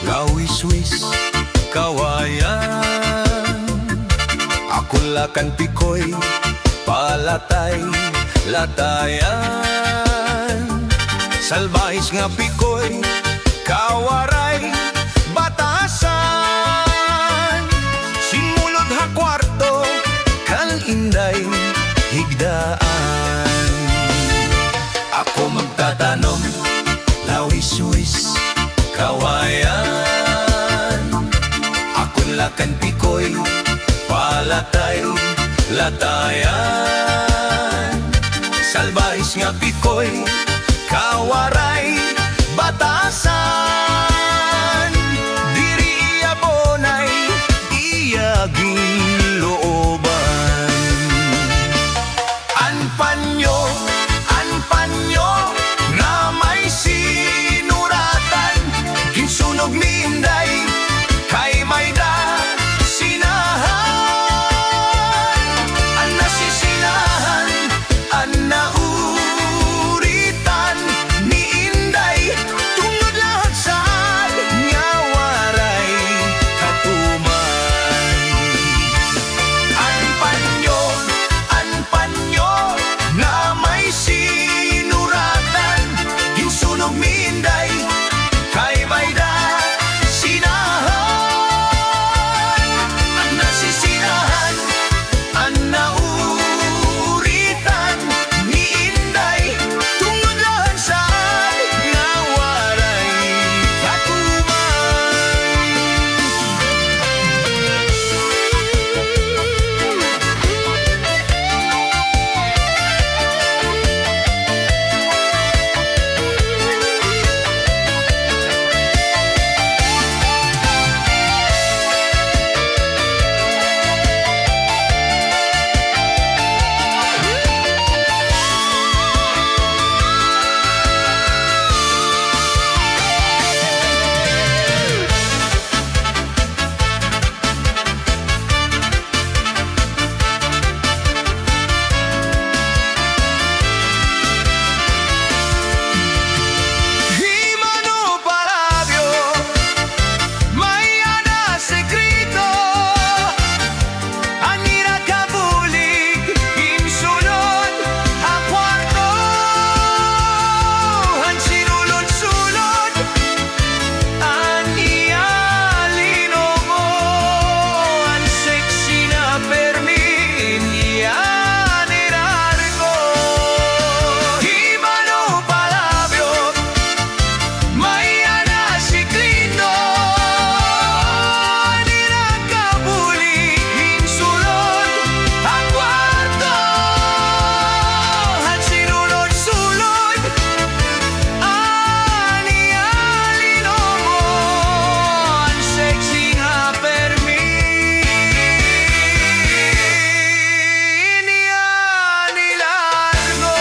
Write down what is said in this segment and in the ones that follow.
Gawiswis, kawayan, akulakan pikoy, palatay, latayan. Salbahis nga pikoy, kawaray, batasan. Simulod ha kwarto, kal inday, higdaan. Ako magtatanong, lawiswis, kawayan, akulakan pikoy, palatay, latayan. Salbahis nga pikoy, kawaray, batasan. Diri abonay, iyaging looban. Anpanyo na may sinuratan, kinsunog ni Inday, kay Mayda sinahan. Ang nasisinahan, ang nauritan ni Inday, tungod lahat sa nga waray katuman. Anpanyo na may sinuratan, kinsunog ni Inday, kay Mayda sinahan. Ang nasisinahan, ang nauritan ni Inday, tungod lahat sa nga waray katuman. Himano palabyo, may ana sekreto, anira kabulig, imsulod ang kwarto, ang sinulod-sulod, ang iyalino mo, ang sexy na permin, iyan irargo. Himano palabyo, may ana sikrito, anira kabulig, insulod ang kwarto, ang sinulod-sulod, ang iyalino mo, ang sexy nga permin, iyan ilargo.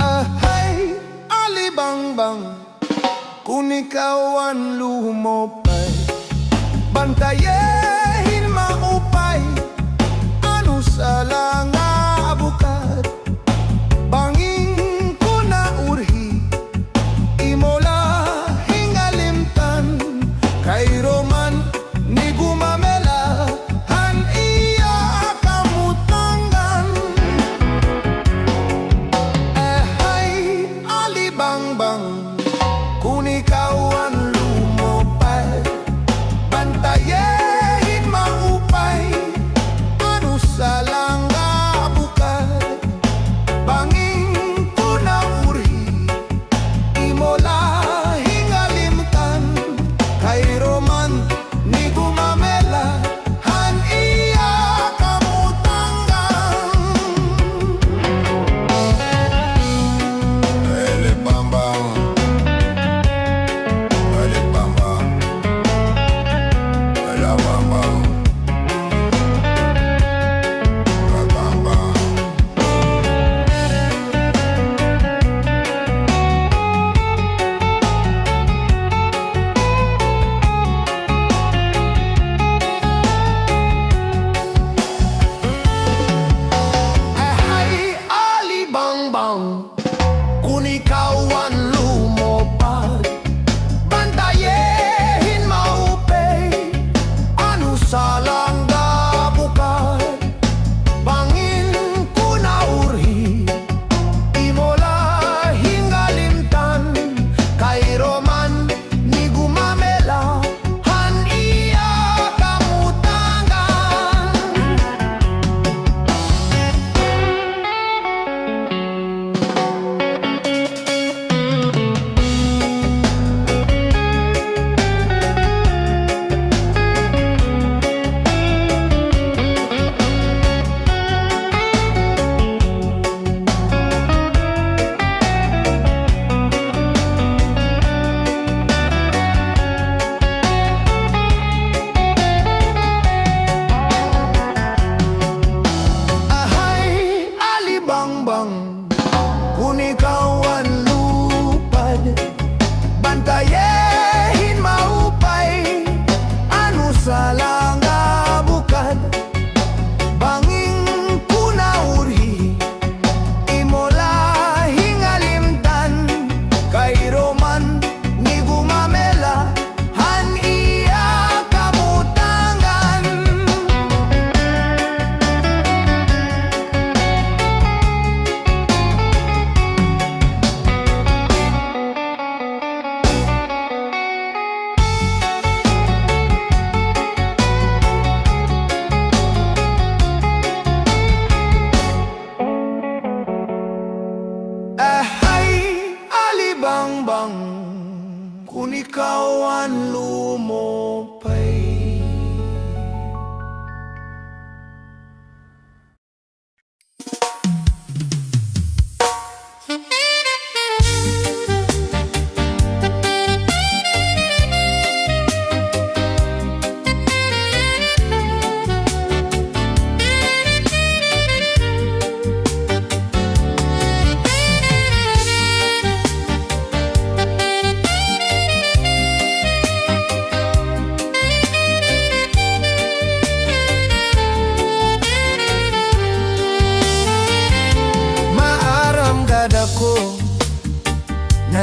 Ahay, alibangbang, kung ikaw ang lumopay, bantayehin maupay, ano sa langa abukad, banging ko na urhi, imola hingalimtan, kay Roman ni gumamela, han iya kamutangan. Ahay, alibangbang, kung ikaw ang lumopay, bantayehin maupay, ano sa langa bukad, banging ko na urhi, imola hingalimtan, kay Roma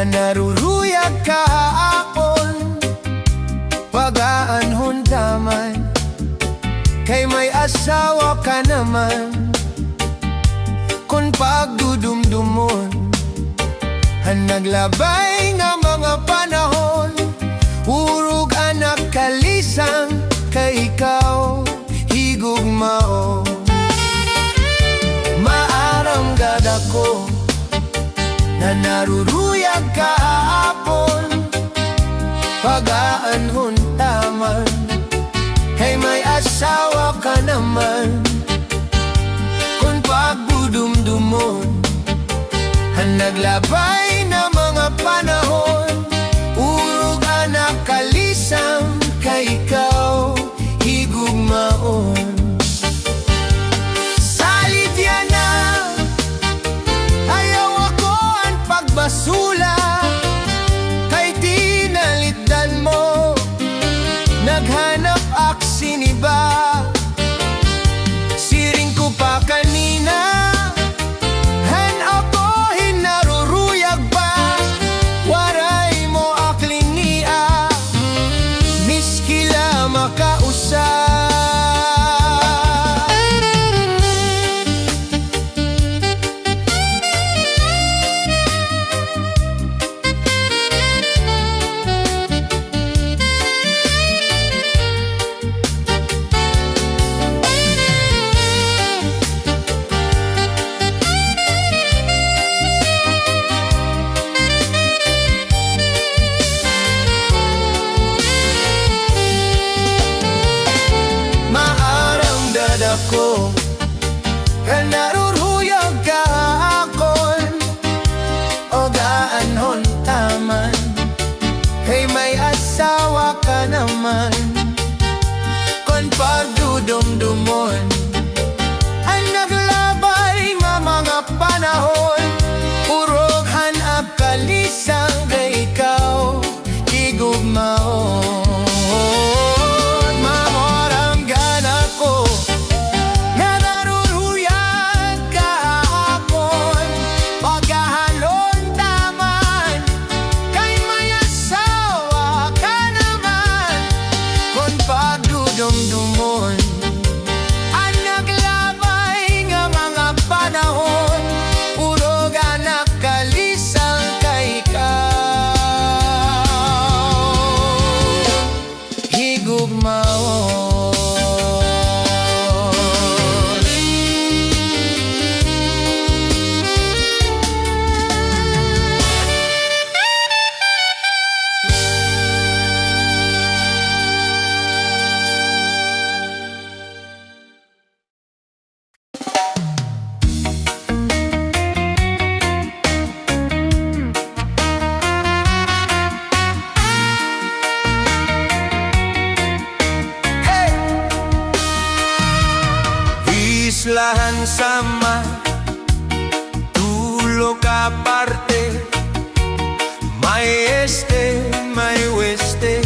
naruruyag kahapon pagaanhon taman, kay may asawa ka naman. Kung pagdudumdumon ang naglabay nga mga panahon, urog anak kalisang kay ikaw higugmao. Maaramgad ako na naruruyag kahapon pagaanhon taman, kay may asawa ka naman. Kung pagdudumdumon ang naglabay na mga panahon, urog anak kalisang kay ikaw higugmaon. Salit yan na ayaw ako ang pagbasula, kay tinalitdan mo naghanap aksiniba. Siring ko pa kanina han ako hinaruruyag pa, waray mo aklingia miskila makausap. Ako ka naruruyag kahapon o gaanhon taman, kay may asawa ka naman. Kung pagdudumdumon ang naglabay nga mga panahon, urog hanap kalisang kay ikaw higugmaon. Dumdumon ang naglabay nga mga panahon, urog anak kalisang kay ikaw higugmaon. Islahan sama, tulog aparte, may este, may weste,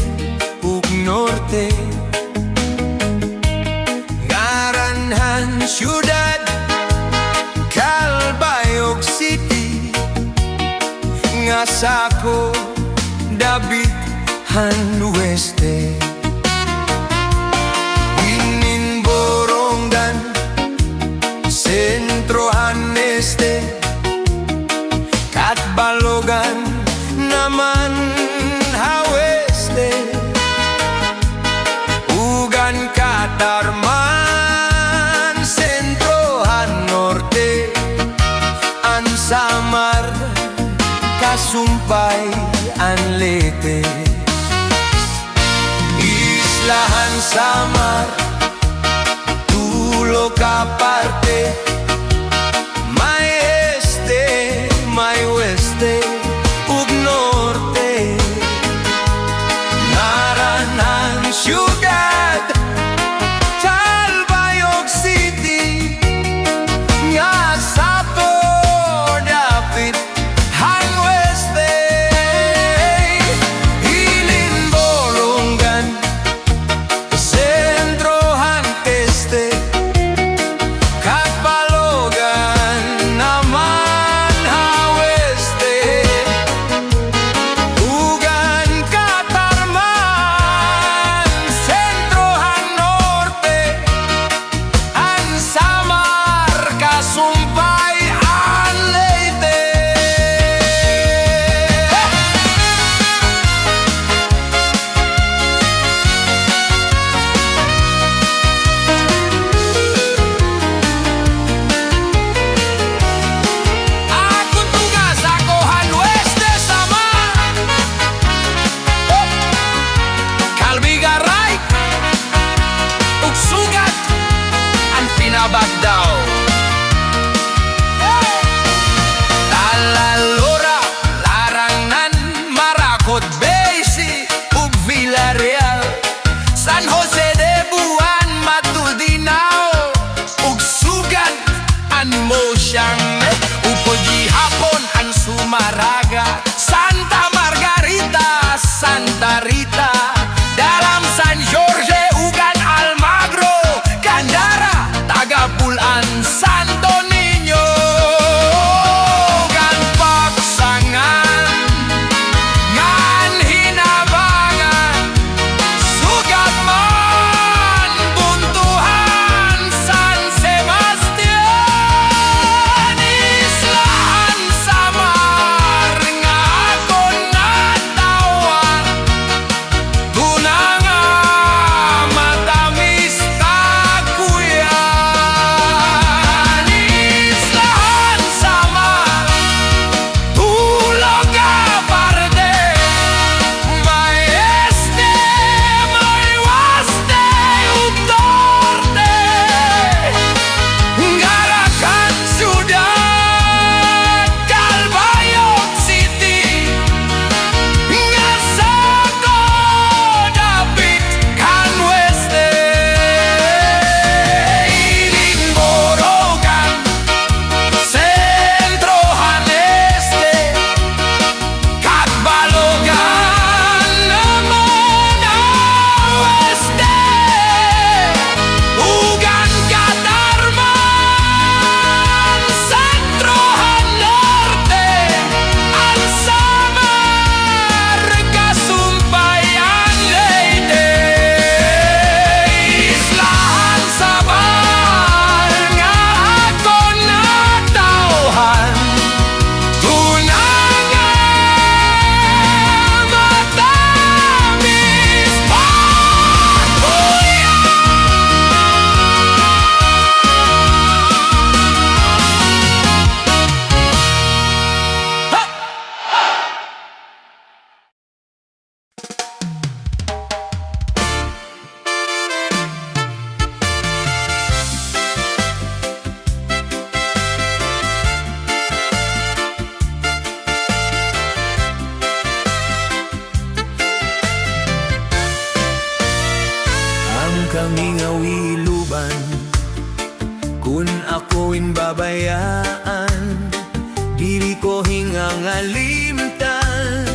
ug norte. Garanhan syudad, Calbayog City, nga sako David han weste. Sentrohan este, Katbalogan naman haweste, ugan Katarman, Sentrohan norte, Ansamar, Kasumpay, Anlete. Islahan Samar, tulog aparte, may este, may weste, ug norte. Naranan syudad, Calbayog City, nga sato David han weste. Hilin Bolongan, Sentrohan este, Katbalogan naman haweste. Santa Rita, dalam San Jorge, ugan Almagro, Candara, Tagapulan, Santo Niño, ugan Paksangan, ngan Hinabangan, sugat man Buntuhan, San Sebastian, Islahan Samar, nga ako natawan, tunang matamis takuyan. Islahan Samar, tulog aparte, may este, may waste, utorte, Garakan Ciudad, Calvayo City, Ngasako, David, Can Weste, Iling Borogan, Centro Haneste, Catbalogan, Namona Oeste, Ugan Catarman, Centro Norte, Alsamar, Kasumpayan Leyte, Islahan Sabal, nga ako natauhan, tunang matamis pakuyan. Ang kaming awiluban, kung ako'y babayaan, dili ko hingang alimtan,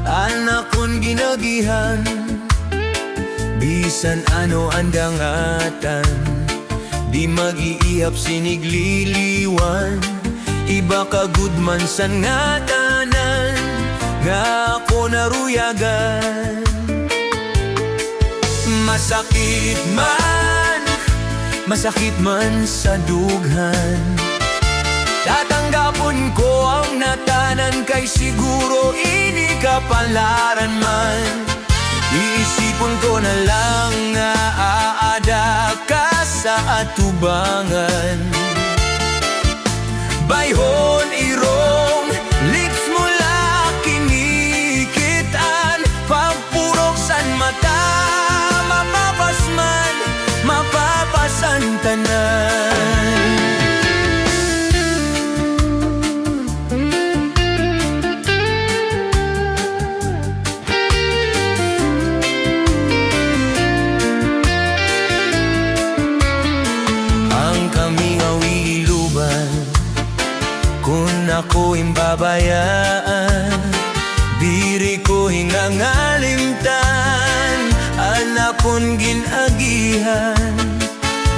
anak kong ginagihan, bisan ano ang dangatan, di mag-iihap sinigliliwan, iba ka gudman sa ngatanan, nga ako naruyagan. Masakit man sa dughan, tatanggapon ko ang natanan, kay siguro ini kapalaran man. Iisipon ko na lang nga aada ka sa atubangan. Bayhon irong, lips mula kinikitan, pagpurok san mata, mapapasman, mapapasan tanan. Ang kaming awiluban, kung ako'y babayaan, diri ko hingang alimtan, anak kong ginagihan,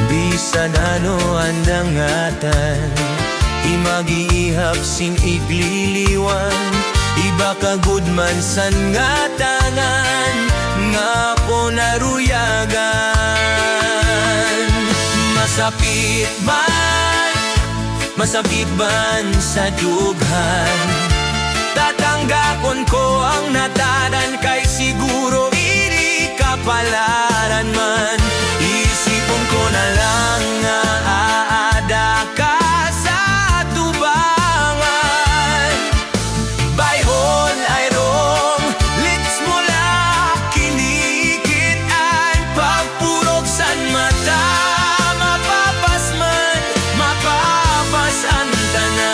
bisan ano ang dangatan, imag-iihap sing igliliwan, iba ka gudman san ngatangan, nga ako naruyagan. Masapit man sa dughan, tatanggapon ko ang natanan, kay siguro ini kapalaran man. Isipon ko na lang nga aada ka sa tubangan. Bayhon ay rong, lips mula kinikitan, pagpurok san mata, mapapasman, mapapasan tanan.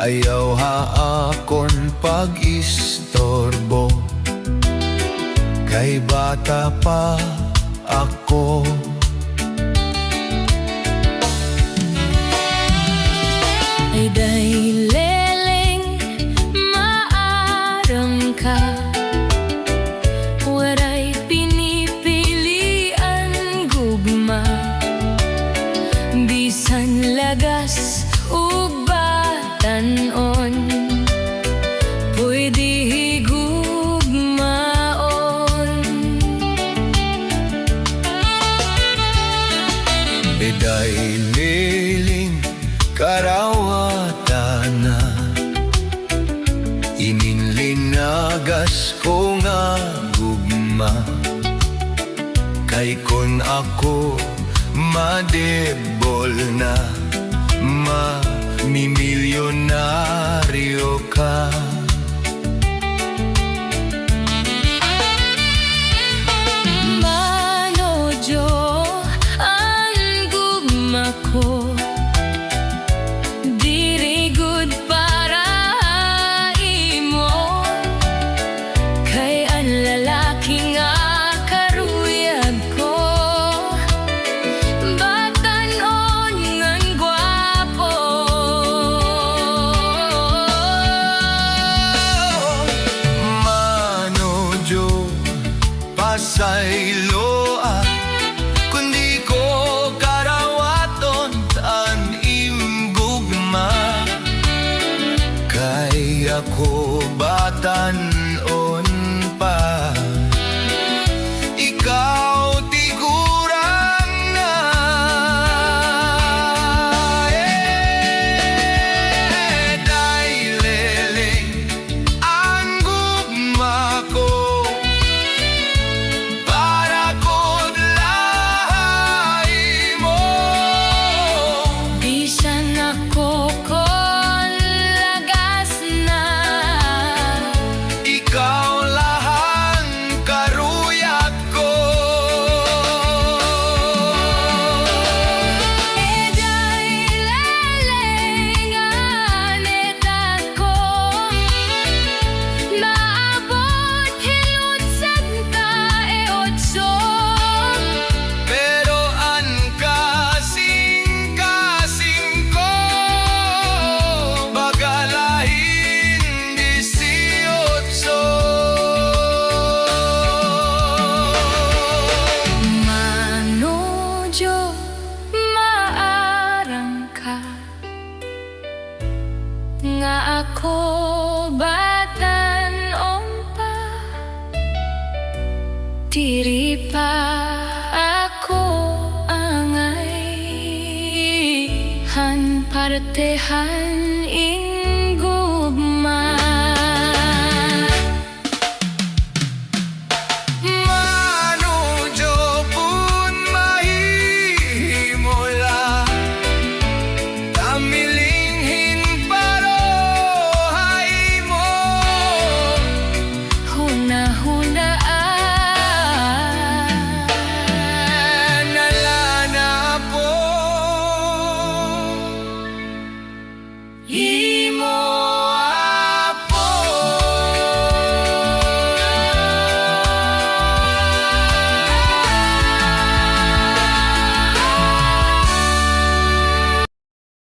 Ayaw haakon pag-istorbo, kay bata pa ako. Ay dahil leleng maaram ka, waray pinipilian gugma, bisan lagas ug batanon, pwede higugmaon. Eday niling karawatan na, ininlinagas ko nga gugma, kay kon ako madebol na, mamimilyonaryo ka. Manodyo ang gugma ko, diri gud para imo, kay ang lalaki nga karuyag ko, batanon ngan gwapo. Manodyo pasayloa, kundi ko karawaton tan imbugma, kay ako batanon pa, ikaw tiguran na. Dahil leleng ang gugma ko, para kod lahay mo. Bisan ako kon lagas na, Ikaw lahang karuyag ko. eday lelengan etat ko, naabot hilot sad ka 8. Pero an kasing-kasing ko, bagalahin 18. Manodyo maarang ka, nga ako batanon pa, diri pa ako angay, han partehan